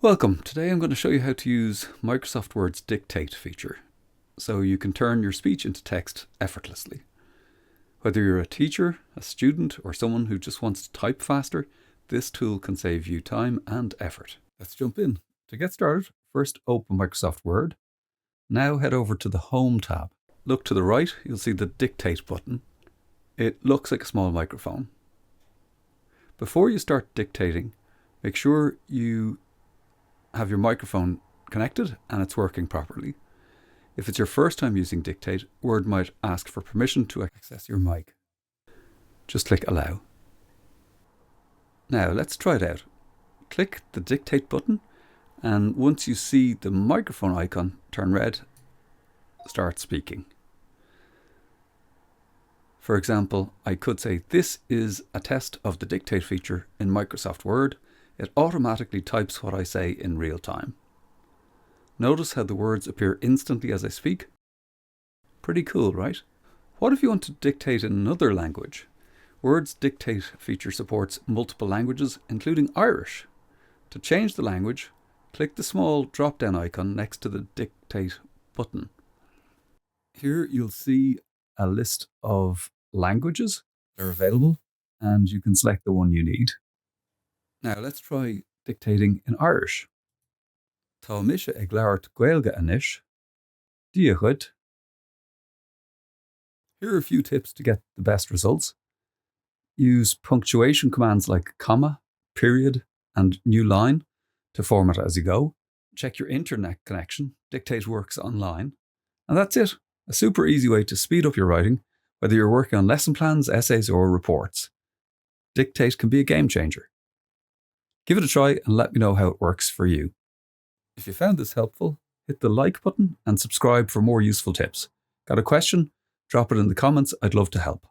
Welcome. Today I'm going to show you how to use Microsoft Word's Dictate feature so you can turn your speech into text effortlessly. Whether you're a teacher, a student, or someone who just wants to type faster, this tool can save you time and effort. Let's jump in. To get started, first open Microsoft Word. Now head over to the Home tab. Look to the right, you'll see the Dictate button. It looks like a small microphone. Before you start dictating, make sure you have your microphone connected and it's working properly. If it's your first time using Dictate, Word might ask for permission to access your mic. Just click Allow. Now let's try it out. Click the Dictate button, and once you see the microphone icon turn red, start speaking. For example, I could say, "This is a test of the Dictate feature in Microsoft Word. It automatically types what I say in real time." Notice how the words appear instantly as I speak. Pretty cool, right? What if you want to dictate in another language? Word's Dictate feature supports multiple languages, including Irish. To change the language, click the small drop-down icon next to the Dictate button. Here you'll see a list of languages that are available, and you can select the one you need. Now let's try dictating in Irish. Tá mise ag leabhart Gaeilge anois. Díochud. Here are a few tips to get the best results. Use punctuation commands like comma, period, and new line to format as you go. Check your internet connection. Dictate works online. And that's it. A super easy way to speed up your writing, whether you're working on lesson plans, essays, or reports. Dictate can be a game changer. Give it a try and let me know how it works for you. If you found this helpful, hit the like button and subscribe for more useful tips. Got a question? Drop it in the comments. I'd love to help.